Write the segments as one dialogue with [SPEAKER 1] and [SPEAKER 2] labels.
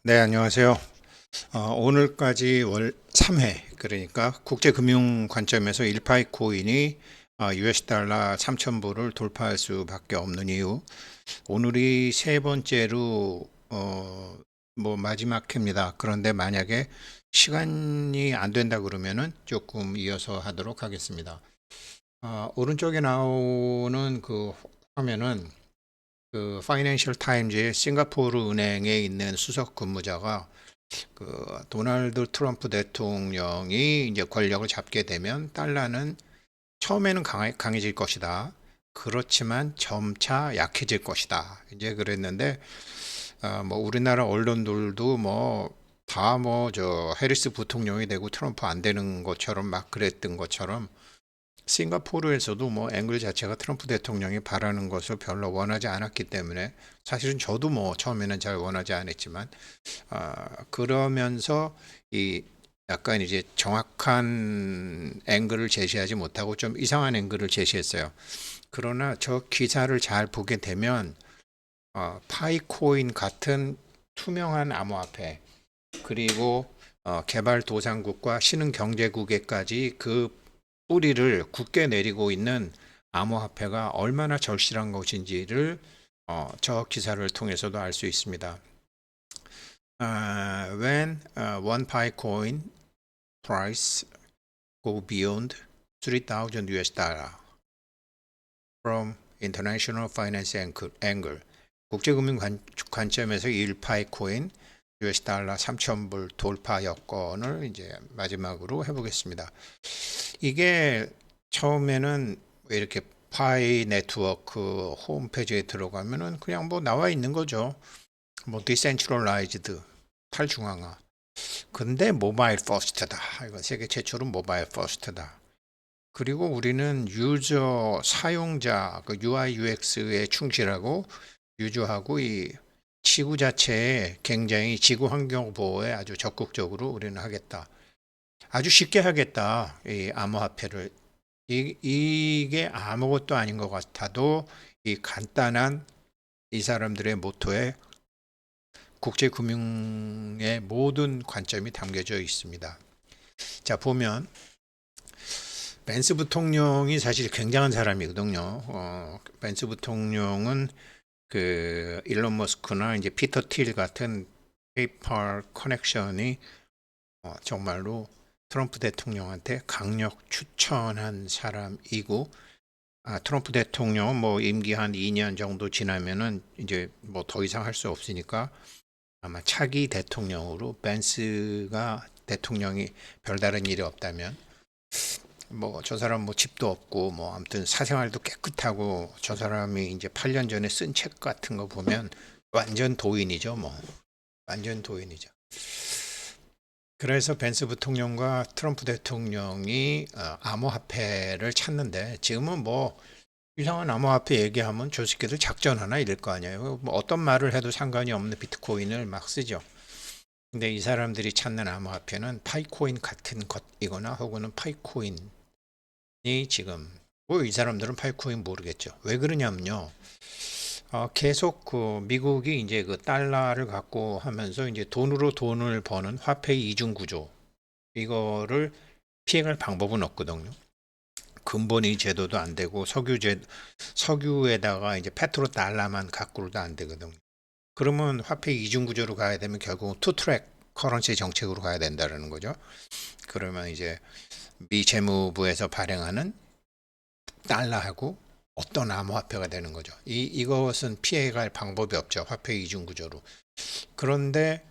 [SPEAKER 1] 네, 안녕하세요. 오늘까지 월 3회, 그러니까 국제금융 관점에서 일파이 코인이 US 달러 3,000불을 돌파할 수밖에 없는 이유. 오늘이 세 번째로 뭐 마지막 회입니다. 그런데 만약에 시간이 안 된다 그러면은 조금 이어서 하도록 하겠습니다. 오른쪽에 나오는 그 화면은 그 파이낸셜 타임즈의 싱가포르 은행에 있는 수석 근무자가 그 도널드 트럼프 대통령이 이제 권력을 잡게 되면 달러는 처음에는 강해질 것이다. 그렇지만 점차 약해질 것이다. 이제 그랬는데 뭐 우리나라 언론들도 뭐 다 뭐 저 해리스 부통령이 되고 트럼프 안 되는 것처럼 막 그랬던 것처럼 싱가포르에서도 뭐 앵글 자체가 트럼프 대통령이 바라는 것을 별로 원하지 않았기 때문에 사실은 저도 뭐 처음에는 잘 원하지 않았지만 그러면서 이 약간 이제 정확한 앵글을 제시하지 못하고 좀 이상한 앵글을 제시했어요. 그러나 저 기사를 잘 보게 되면 파이코인 같은 투명한 암호화폐 그리고 개발도상국과 신흥경제국에까지 그 뿌리를 굳게 내리고 있는 암호화폐가 얼마나 절실한 것인지를 저 기사를 통해서도 알 수 있습니다. When one Picoin price go beyond 3,000 US dollar from international finance angle, 국제금융 관점에서 1파이코인 US 달러 3,000불 돌파 여건을 이제 마지막으로 해보겠습니다. 이게 처음에는 이렇게 파이 네트워크 홈페이지에 들어가면은 그냥 뭐 나와 있는 거죠. 뭐 디센트럴라이즈드 탈중앙화. 근데 모바일 퍼스트다. 이건 세계 최초로 모바일 퍼스트다. 그리고 우리는 유저 사용자 그 UI UX에 충실하고 유저하고 이 지구 자체에 굉장히 지구 환경 보호에 아주 적극적으로 우리는 하겠다. 아주 쉽게 하겠다. 이 암호화폐를 이게 아무것도 아닌 것 같아도 이 간단한 이 사람들의 모토에 국제금융의 모든 관점이 담겨져 있습니다. 자, 보면 벤스 부통령이 사실 굉장한 사람이거든요. 벤스 부통령은 그 일론 머스크나 이제 피터 틸 같은 페이팔 커넥션이 정말로 트럼프 대통령한테 강력 추천한 사람이고 트럼프 대통령은 뭐 임기 한 2년 정도 지나면은 이제 뭐 더 이상 할 수 없으니까 아마 차기 대통령으로 벤스가 대통령이 별다른 일이 없다면 뭐 저 사람 뭐 집도 없고 뭐 아무튼 사생활도 깨끗하고 저 사람이 이제 8년 전에 쓴 책 같은 거 보면 완전 도인이죠 뭐 완전 도인이죠. 그래서 벤스 부통령과 트럼프 대통령이 암호화폐를 찾는데 지금은 뭐 이상한 암호화폐 얘기하면 저 새끼들 작전하나 이럴 거 아니에요. 뭐 어떤 말을 해도 상관이 없는 비트코인을 막 쓰죠. 근데 이 사람들이 찾는 암호화폐는 파이코인 같은 것이거나 혹은 파이코인이 지금 뭐 이 사람들은 파이코인 모르겠죠. 왜 그러냐면요. 계속 그 미국이 이제 그 달러를 갖고 하면서 이제 돈으로 돈을 버는 화폐 이중 구조 이거를 피해갈 방법은 없거든요. 근본이 제도도 안 되고 석유에다가 이제 페트로 달러만 갖고도 안 되거든요. 그러면 화폐 이중 구조로 가야 되면 결국 투 트랙 커런시 정책으로 가야 된다는 거죠. 그러면 이제 미 재무부에서 발행하는 달러하고 어떤 암호화폐가 되는 거죠. 이것은 피해갈 방법이 없죠. 화폐 이중 구조로. 그런데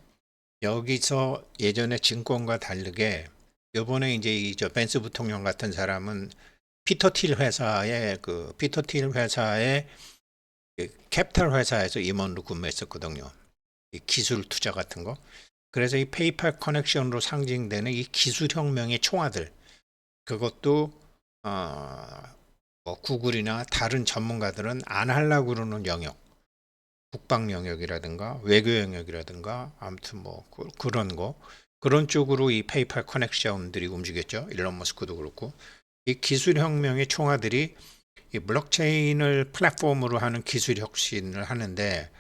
[SPEAKER 1] 여기서 예전에 증권과 다르게 이번에 이제 이저 벤스 부통령 같은 사람은 피터 틸 회사의 그 캐피탈 회사에서 임원으로 근무했었거든요. 이 기술 투자 같은 거. 그래서 이 페이팔 커넥션으로 상징되는 이 기술 혁명의 총아들 그것도 뭐 구글이나 다른 전문가들은 안 하려고 그러는 영역, 국방 영역이라든가 외교 영역이라든가 아무튼 뭐 그런 거 그런 쪽으로 이 페이팔 커넥션들이 움직였죠. 일론 머스크도 그렇고 이 기술 혁명의 총아들이 이 블록체인을 플랫폼으로 하는 기술 혁신을 하는데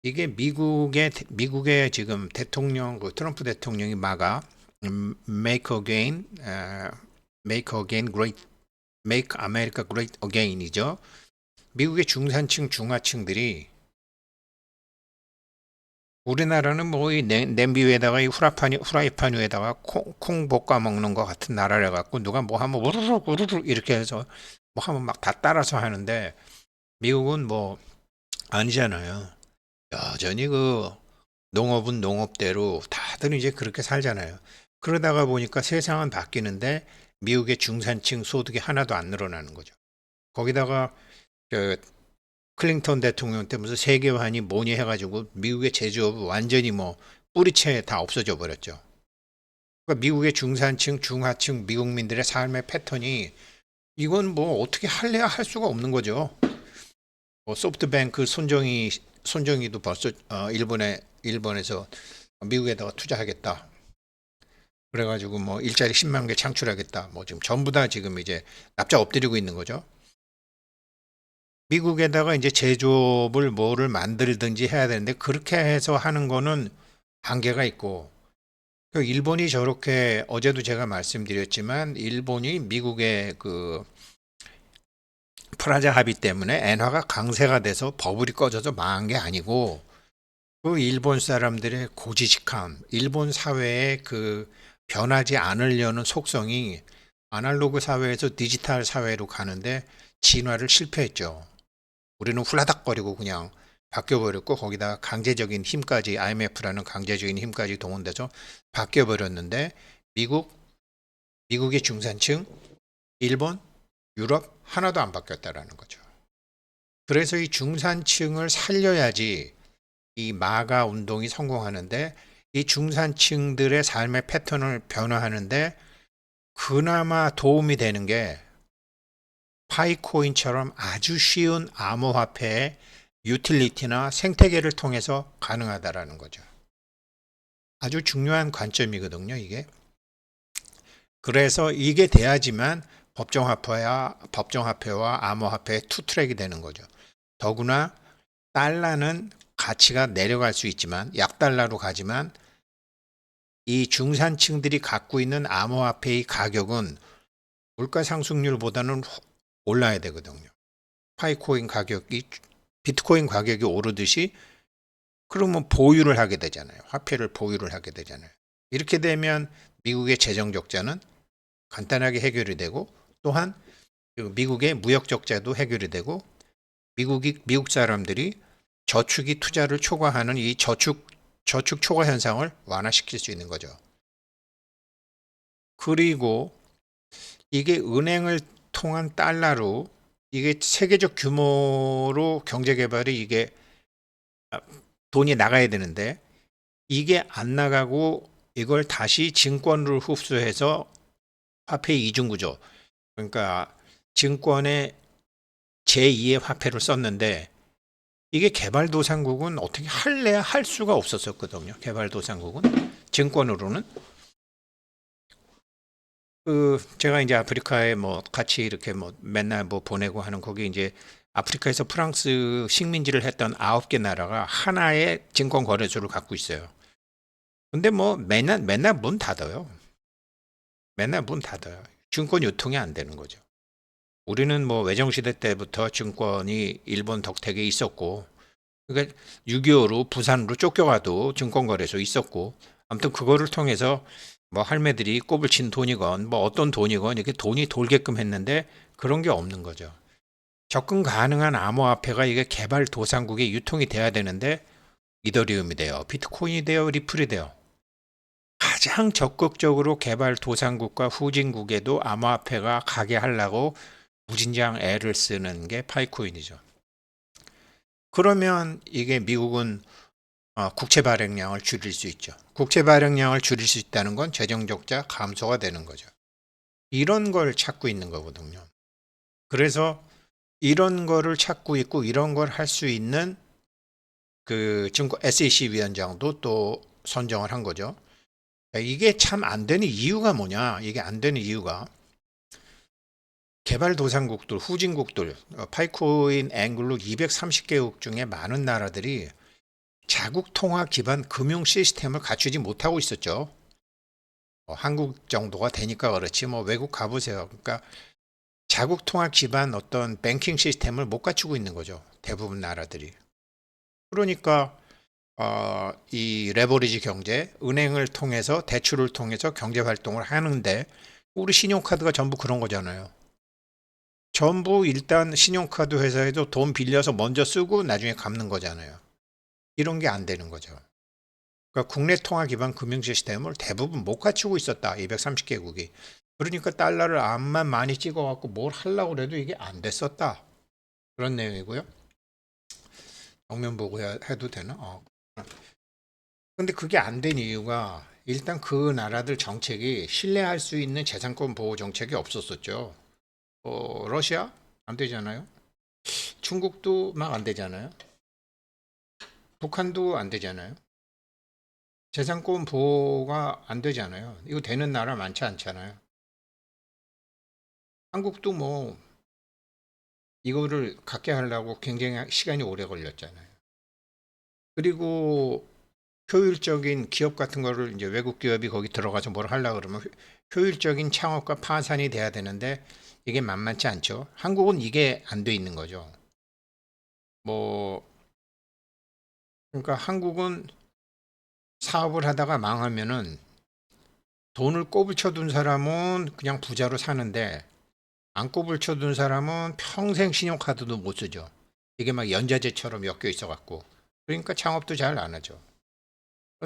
[SPEAKER 1] 이게 미국의 지금 대통령 그 트럼프 대통령이 마가 Make Again Make Again Great Make America Great Again이죠. 미국의 중산층 중하층들이 우리나라는 뭐 이 냄비 위에다가 이 후라이팬 위에다가 콩 볶아 먹는 것 같은 나라래 갖고 누가 뭐 하면 우르르 우르르 이렇게 해서 뭐 하면 막 다 따라서 하는데 미국은 뭐 아니잖아요. 여전히 그 농업은 농업대로 다들 이제 그렇게 살잖아요. 그러다가 보니까 세상은 바뀌는데 미국의 중산층 소득이 하나도 안 늘어나는 거죠. 거기다가 저 클린턴 대통령 때 무슨 세계화니 뭐니 해가지고 미국의 제조업 완전히 뭐 뿌리채 다 없어져 버렸죠. 그러니까 미국의 중산층, 중하층 미국민들의 삶의 패턴이 이건 뭐 어떻게 할래야 할 수가 없는 거죠. 뭐 소프트뱅크 손정희도 벌써 일본에서 미국에다가 투자하겠다. 그래가지고 뭐 일자리 10만 개 창출하겠다. 뭐 지금 전부 다 지금 이제 납작 엎드리고 있는 거죠. 미국에다가 이제 제조업을 뭐를 만들든지 해야 되는데 그렇게 해서 하는 거는 한계가 있고 그 일본이 저렇게 어제도 제가 말씀드렸지만 일본이 미국의 그 프라자 합의 때문에 엔화가 강세가 돼서 버블이 꺼져서 망한 게 아니고 그 일본 사람들의 고지식함, 일본 사회의 그 변하지 않으려는 속성이 아날로그 사회에서 디지털 사회로 가는데 진화를 실패했죠. 우리는 훌라닥거리고 그냥 바뀌어버렸고 거기다 강제적인 힘까지 IMF라는 강제적인 힘까지 동원돼서 바뀌어버렸는데 미국, 미국의 중산층, 일본, 유럽 하나도 안 바뀌었다라는 거죠. 그래서 이 중산층을 살려야지 이 마가 운동이 성공하는데 이 중산층들의 삶의 패턴을 변화하는데 그나마 도움이 되는 게 파이코인처럼 아주 쉬운 암호화폐의 유틸리티나 생태계를 통해서 가능하다라는 거죠. 아주 중요한 관점이거든요, 이게. 그래서 이게 돼야지만 법정화폐와 암호화폐의 투 트랙이 되는 거죠. 더구나 달러는 가치가 내려갈 수 있지만 약달러로 가지만 이 중산층들이 갖고 있는 암호화폐의 가격은 물가 상승률보다는 올라야 되거든요. 비트코인 가격이 오르듯이 그러면 보유를 하게 되잖아요. 화폐를 보유를 하게 되잖아요. 이렇게 되면 미국의 재정 적자는 간단하게 해결이 되고 또한 미국의 무역 적자도 해결이 되고 미국 사람들이 저축이 투자를 초과하는 이 저축 초과 현상을 완화시킬 수 있는 거죠. 그리고 이게 은행을 통한 달러로 이게 세계적 규모로 경제 개발이 이게 돈이 나가야 되는데 이게 안 나가고 이걸 다시 증권으로 흡수해서 화폐 이중 구조. 그러니까 증권의 제2의 화폐를 썼는데 이게 개발도상국은 어떻게 할래야 할 수가 없었거든요. 개발도상국은 증권으로는 그 제가 이제 아프리카에 뭐 같이 이렇게 뭐 맨날 뭐 보내고 하는 거기 이제 아프리카에서 프랑스 식민지를 했던 9개 나라가 하나의 증권 거래소를 갖고 있어요. 근데 뭐 맨날 문 닫아요. 맨날 문 닫아요. 증권 유통이 안 되는 거죠. 우리는 뭐 외정시대 때부터 증권이 일본 덕택에 있었고, 그러니까 6.25로 부산으로 쫓겨가도 증권거래소 있었고, 아무튼 그거를 통해서 뭐 할매들이 꼽을 친 돈이건 뭐 어떤 돈이건 이렇게 돈이 돌게끔 했는데 그런 게 없는 거죠. 접근 가능한 암호화폐가 이게 개발도상국에 유통이 돼야 되는데 이더리움이 돼요. 비트코인이 돼요. 리플이 돼요. 가장 적극적으로 개발도상국과 후진국에도 암호화폐가 가게 하려고 무진장 애를 쓰는 게 파이코인이죠. 그러면 이게 미국은 국채 발행량을 줄일 수 있죠. 국채 발행량을 줄일 수 있다는 건 재정 적자 감소가 되는 거죠. 이런 걸 찾고 있는 거거든요. 그래서 이런 거를 찾고 있고 이런 걸 할 수 있는 그 증권 SEC 위원장도 또 선정을 한 거죠. 이게 참 안 되는 이유가 뭐냐? 이게 안 되는 이유가 개발도상국들, 후진국들, 파이코인 앵글로 230개국 중에 많은 나라들이 자국 통화 기반 금융 시스템을 갖추지 못하고 있었죠. 한국 정도가 되니까 그렇지 뭐 외국 가보세요. 그러니까 자국 통화 기반 어떤 뱅킹 시스템을 못 갖추고 있는 거죠. 대부분 나라들이. 그러니까 이 레버리지 경제, 은행을 통해서 대출을 통해서 경제 활동을 하는데 우리 신용카드가 전부 그런 거잖아요. 전부 일단 신용카드 회사에도 돈 빌려서 먼저 쓰고 나중에 갚는 거잖아요. 이런 게 안 되는 거죠. 그러니까 국내 통화 기반 금융 시스템을 대부분 못 갖추고 있었다. 230개국이. 그러니까 달러를 암만 많이 찍어갖고 뭘 하려고 그래도 이게 안 됐었다. 그런 내용이고요. 정면 보고 해도 되나? 근데 그게 안 된 이유가 일단 그 나라들 정책이 신뢰할 수 있는 재산권 보호 정책이 없었었죠. 러시아? 안 되잖아요. 중국도 막 안 되잖아요. 북한도 안 되잖아요. 재산권 보호가 안 되잖아요. 이거 되는 나라 많지 않잖아요. 한국도 뭐 이거를 갖게 하려고 굉장히 시간이 오래 걸렸잖아요. 그리고 효율적인 기업 같은 거를 이제 외국 기업이 거기 들어가서 뭘 하려고 그러면 효율적인 창업과 파산이 돼야 되는데 이게 만만치 않죠. 한국은 이게 안 돼 있는 거죠. 뭐 그러니까 한국은 사업을 하다가 망하면은 돈을 꼬불 쳐둔 사람은 그냥 부자로 사는데 안 꼬불 쳐둔 사람은 평생 신용카드도 못 쓰죠. 이게 막 연자제처럼 엮여 있어 갖고 그러니까 창업도 잘 안 하죠.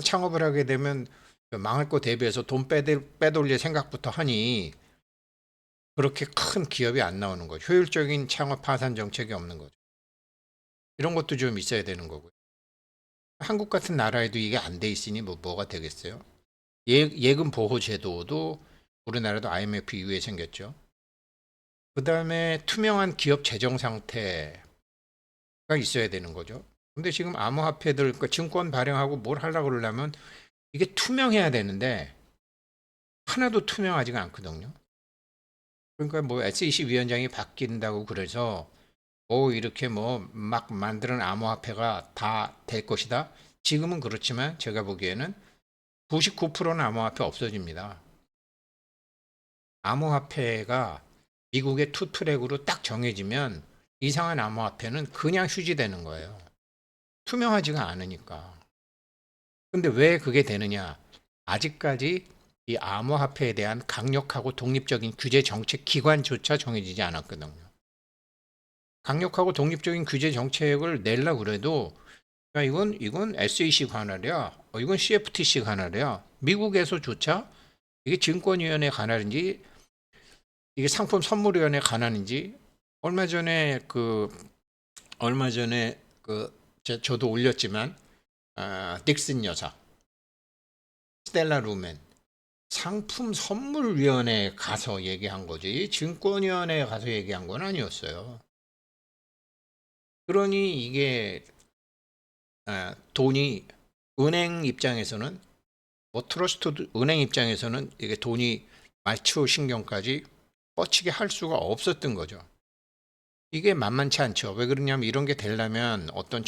[SPEAKER 1] 창업을 하게 되면 망할 거 대비해서 돈 빼돌릴 생각부터 하니 그렇게 큰 기업이 안 나오는 거죠. 효율적인 창업 파산 정책이 없는 거죠. 이런 것도 좀 있어야 되는 거고요. 한국 같은 나라에도 이게 안 돼 있으니 뭐가 되겠어요? 예금 보호 제도도 우리나라도 IMF 이후에 생겼죠. 그 다음에 투명한 기업 재정 상태가 있어야 되는 거죠. 근데 지금 암호화폐들, 그러니까 증권 발행하고 뭘 하려고 그러려면 이게 투명해야 되는데 하나도 투명하지가 않거든요. 그러니까 뭐 SEC 위원장이 바뀐다고 그래서 이렇게 뭐 막 만드는 암호화폐가 다 될 것이다. 지금은 그렇지만 제가 보기에는 99%는 암호화폐 없어집니다. 암호화폐가 미국의 투트랙으로 딱 정해지면 이상한 암호화폐는 그냥 휴지되는 거예요. 투명하지가 않으니까. 근데 왜 그게 되느냐? 아직까지 이 암호화폐에 대한 강력하고 독립적인 규제 정책 기관조차 정해지지 않았거든요. 강력하고 독립적인 규제 정책을 내려고 그래도 야, 이건 SEC 관할이야. 이건 CFTC 관할이야. 미국에서조차 이게 증권위원회 관할인지 이게 상품 선물위원회 관할인지 얼마 전에 저도 올렸지만 딕슨 여사, 스텔라 루멘 상품 선물위원회에 가서 얘기한 거지 증권위원회에 가서 얘기한 건 아니었어요. 그러니 이게 돈이 은행 입장에서는 트러스트 은행 입장에서는 이게 돈이 말초 신경까지 뻗치게 할 수가 없었던 거죠. 이게 만만치 않죠. 왜 그러냐면 이런 게 되려면 어떤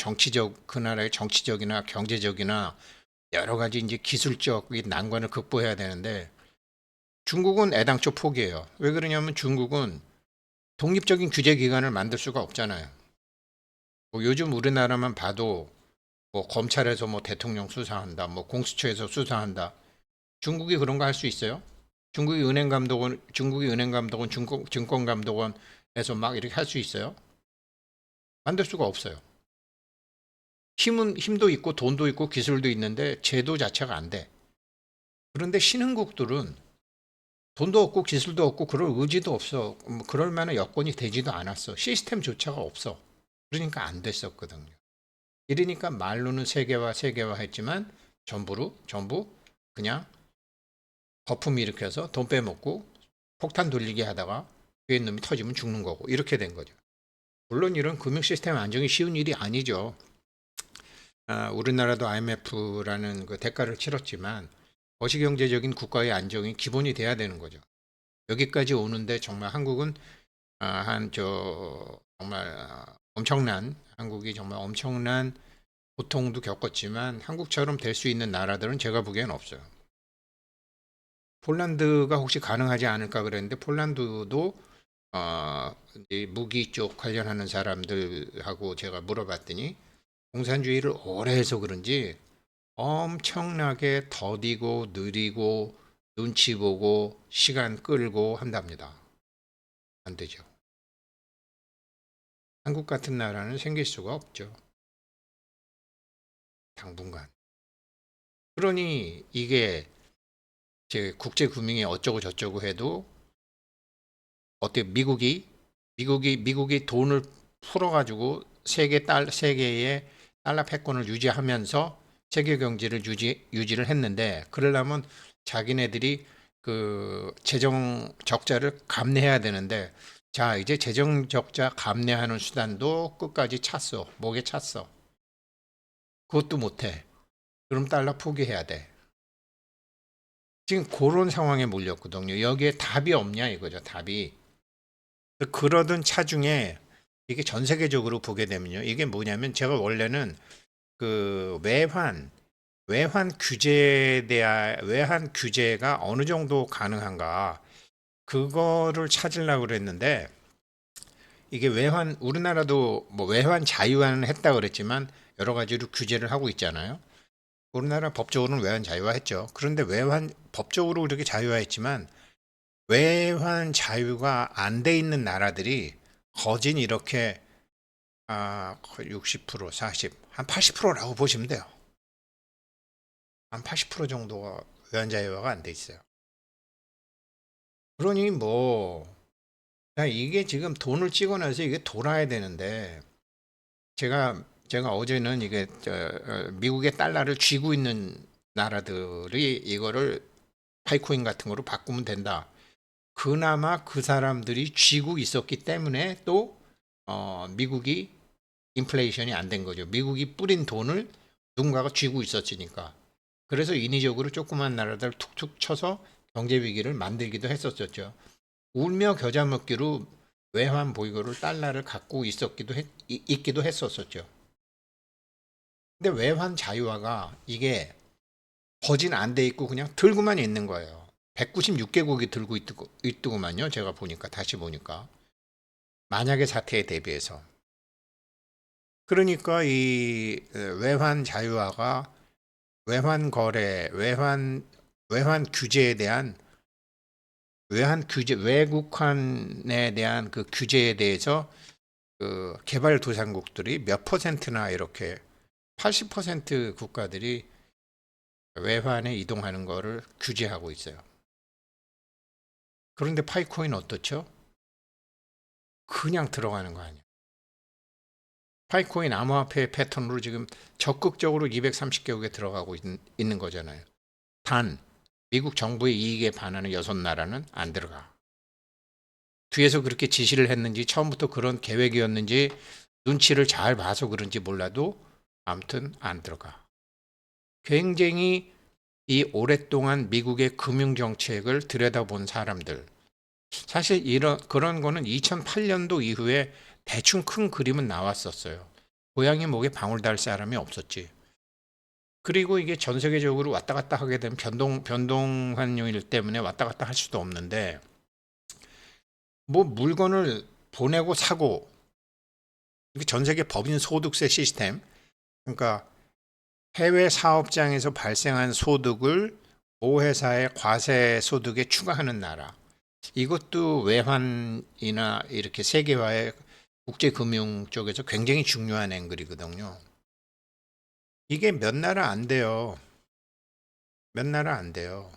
[SPEAKER 1] 그 나라의 정치적이나 경제적이나 여러 가지 이제 기술적 난관을 극복해야 되는데 중국은 애당초 포기해요. 왜 그러냐면 중국은 독립적인 규제 기관을 만들 수가 없잖아요. 뭐 요즘 우리나라만 봐도 뭐 검찰에서 뭐 대통령 수사한다, 뭐 공수처에서 수사한다. 중국이 그런 거 할 수 있어요? 중국이 은행감독원, 증권감독원에서 막 이렇게 할 수 있어요? 만들 수가 없어요. 힘도 있고 돈도 있고 기술도 있는데 제도 자체가 안 돼. 그런데 신흥국들은 돈도 없고 기술도 없고 그럴 의지도 없어. 그럴 만한 여건이 되지도 않았어. 시스템조차가 없어. 그러니까 안 됐었거든요. 이러니까 말로는 세계화 했지만 전부 그냥 거품 일으켜서 돈 빼먹고 폭탄 돌리게 하다가 위에 놈이 터지면 죽는 거고 이렇게 된 거죠. 물론 이런 금융 시스템 안정이 쉬운 일이 아니죠. 우리나라도 IMF라는 그 대가를 치렀지만 거시경제적인 국가의 안정이 기본이 돼야 되는 거죠. 여기까지 오는데 정말 한국은 정말 엄청난 한국이 정말 엄청난 고통도 겪었지만 한국처럼 될 수 있는 나라들은 제가 보기엔 없어요. 폴란드가 혹시 가능하지 않을까 그랬는데 폴란드도 이제 무기 쪽 관련하는 사람들하고 제가 물어봤더니 공산주의를 오래 해서 그런지 엄청나게 더디고 느리고 눈치 보고 시간 끌고 한답니다. 안 되죠. 한국 같은 나라는 생길 수가 없죠. 당분간. 그러니 이게 제 국제 금융이 어쩌고 저쩌고 해도 어때 미국이 돈을 풀어가지고 세계의 달러 패권을 유지하면서 세계 경제를 유지를 했는데 그러려면 자기네들이 그 재정 적자를 감내해야 되는데 자 이제 재정 적자 감내하는 수단도 끝까지 찼어. 목에 찼어. 그것도 못해. 그럼 달러 포기해야 돼. 지금 그런 상황에 몰렸거든요. 여기에 답이 없냐 이거죠. 답이. 그러던 차중에 이게 전 세계적으로 보게 되면요. 이게 뭐냐면 제가 원래는 그 외환 규제가 어느 정도 가능한가 그거를 찾으려고 그랬는데 이게 우리나라도 뭐 외환 자유화는 했다 그랬지만 여러 가지로 규제를 하고 있잖아요. 우리나라 법적으로는 외환 자유화했죠. 그런데 법적으로 그렇게 자유화했지만 외환 자유가 안 돼 있는 나라들이 거진 이렇게 거의 60%, 40, 한 80%라고 보시면 돼요. 한 80% 정도가 외환 자유화가 안 돼 있어요. 그러니 뭐 이게 지금 돈을 찍어내서 이게 돌아야 되는데 제가 어제는 이게 미국의 달러를 쥐고 있는 나라들이 이거를 파이코인 같은 거로 바꾸면 된다. 그나마 그 사람들이 쥐고 있었기 때문에 또 미국이 인플레이션이 안 된 거죠. 미국이 뿌린 돈을 누군가가 쥐고 있었으니까. 그래서 인위적으로 조그만 나라들 툭툭 쳐서 경제 위기를 만들기도 했었죠. 울며 겨자 먹기로 외환 보유고를 달러를 갖고 있기도 했었죠. 근데 외환 자유화가 이게 거진 안 돼 있고 그냥 들고만 있는 거예요. 196개국이 들고 있더구만요. 제가 보니까 다시 보니까 만약의 사태에 대비해서. 그러니까 이 외환 자유화가 외환 거래, 외환 규제에 대한 외국환에 대한 그 규제에 대해서 그 개발도상국들이 몇 퍼센트나 이렇게 80% 국가들이 외환에 이동하는 거를 규제하고 있어요. 그런데 파이코인 어떻죠? 그냥 들어가는 거 아니에요. 파이코인 암호화폐 패턴으로 지금 적극적으로 230개국에 들어가고 있는 거잖아요. 단 미국 정부의 이익에 반하는 6나라는 안 들어가. 뒤에서 그렇게 지시를 했는지 처음부터 그런 계획이었는지 눈치를 잘 봐서 그런지 몰라도 아무튼 안 들어가. 굉장히 이 오랫동안 미국의 금융정책을 들여다본 사람들. 사실 그런 거는 2008년도 이후에 대충 큰 그림은 나왔었어요. 고양이 목에 방울 달 사람이 없었지. 그리고 이게 전 세계적으로 왔다 갔다 하게 되면 변동 환율 때문에 왔다 갔다 할 수도 없는데 뭐 물건을 보내고 사고 이게 전 세계 법인 소득세 시스템 그러니까 해외 사업장에서 발생한 소득을 모회사의 과세 소득에 추가하는 나라. 이것도 외환이나 이렇게 세계화의 국제금융 쪽에서 굉장히 중요한 앵글이거든요. 이게 몇 나라 안 돼요. 몇 나라 안 돼요.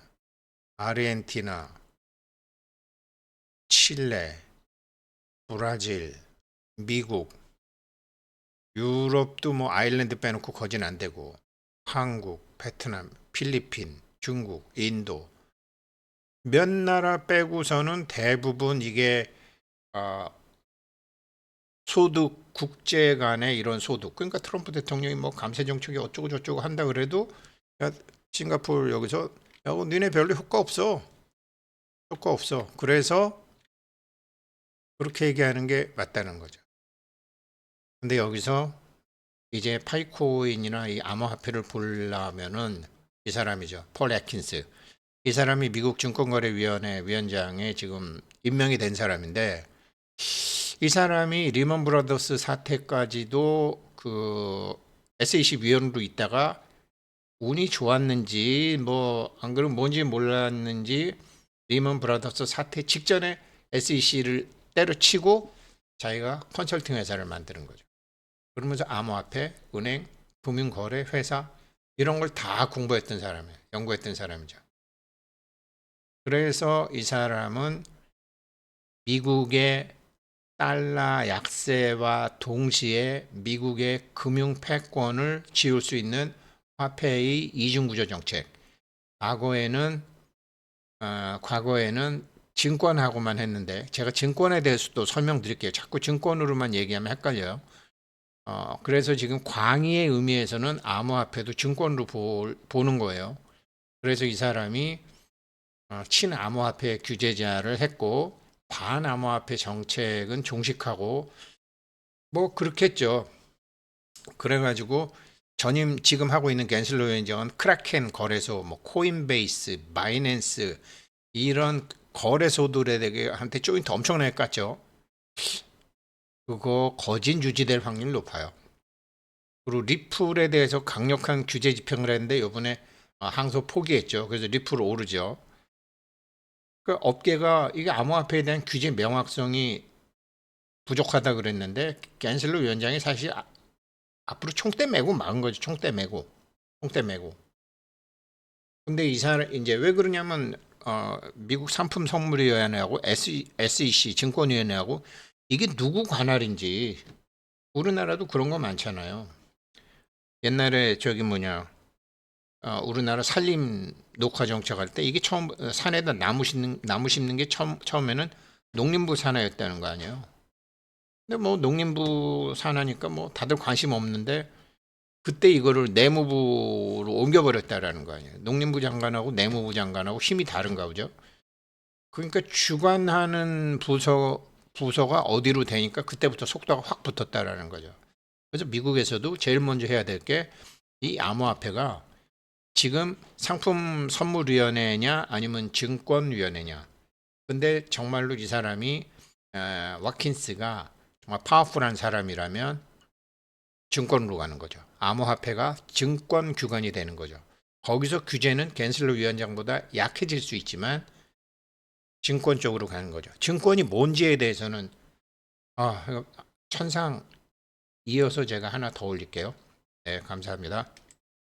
[SPEAKER 1] 아르헨티나, 칠레, 브라질, 미국, 유럽도 뭐 아일랜드 빼놓고 거진 안 되고, 한국, 베트남, 필리핀, 중국, 인도 몇 나라 빼고서는 대부분 이게 아, 소득 국제 간의 이런 소득 그러니까 트럼프 대통령이 뭐 감세 정책이 어쩌고 저쩌고 한다 그래도 야, 싱가포르 여기서 야, 니네 별로 효과 없어. 그래서 그렇게 얘기하는 게 맞다는 거죠. 근데 여기서 이제 파이코인이나 이 암호화폐를 보려면은 이 사람이죠. 폴 애킨스. 이 사람이 미국 증권거래위원회 위원장에 지금 임명이 된 사람인데, 이 사람이 리먼 브라더스 사태까지도 그 SEC 위원으로 있다가 운이 좋았는지 뭐 안 그러면 뭔지 몰랐는지 리먼 브라더스 사태 직전에 SEC를 때려치고 자기가 컨설팅 회사를 만드는 거죠. 그러면서 암호화폐, 은행, 금융거래 회사 이런 걸 다 공부했던 사람이에요. 연구했던 사람이죠. 그래서 이 사람은 미국의 달러 약세와 동시에 미국의 금융 패권을 지울 수 있는 화폐의 이중구조 정책. 과거에는 증권하고만 했는데, 제가 증권에 대해서도 설명드릴게요. 자꾸 증권으로만 얘기하면 헷갈려요. 그래서 지금 광의의 의미에서는 암호화폐도 증권으로 보는 거예요. 그래서 이 사람이 친암호화폐 규제자를 했고, 반암호화폐 정책은 종식하고 뭐 그렇겠죠. 그래가지고 전임 지금 하고 있는 갠슬러 위원장은 크라켄 거래소, 뭐 코인베이스, 바이낸스 이런 거래소들에 한테 조인트 엄청나게 깠죠. 그거 거진 유지될 확률이 높아요. 그리고 리플에 대해서 강력한 규제 집행을 했는데 이번에 항소 포기했죠. 그래서 리플 오르죠. 그 업계가 이게 암호화폐에 대한 규제 명확성이 부족하다 그랬는데 갠슬러 위원장이 사실 앞으로 총대 메고 막은 거죠. 총대 메고. 근데 이 사람 이제 왜 그러냐면 미국 상품 선물위원회하고 SEC 증권위원회하고 이게 누구 관할인지 우리나라도 그런 거 많잖아요. 옛날에 저기 뭐냐 우리나라 산림 녹화 정책할 때 이게 처음 산에다 나무 심는 게 처음에는 농림부 산하였다는 거 아니에요. 근데 뭐 농림부 산하니까 뭐 다들 관심 없는데 그때 이거를 내무부로 옮겨버렸다라는 거 아니에요. 농림부 장관하고 내무부 장관하고 힘이 다른가 보죠. 그러니까 주관하는 부서가 어디로 되니까 그때부터 속도가 확 붙었다라는 거죠. 그래서 미국에서도 제일 먼저 해야 될 게 이 암호화폐가 지금 상품 선물위원회냐 아니면 증권위원회냐. 근데 정말로 이 사람이 와킨스가 정말 파워풀한 사람이라면 증권으로 가는 거죠. 암호화폐가 증권 기관이 되는 거죠. 거기서 규제는 갠슬러 위원장보다 약해질 수 있지만 증권 쪽으로 가는 거죠. 증권이 뭔지에 대해서는 천상 이어서 제가 하나 더 올릴게요. 네, 감사합니다.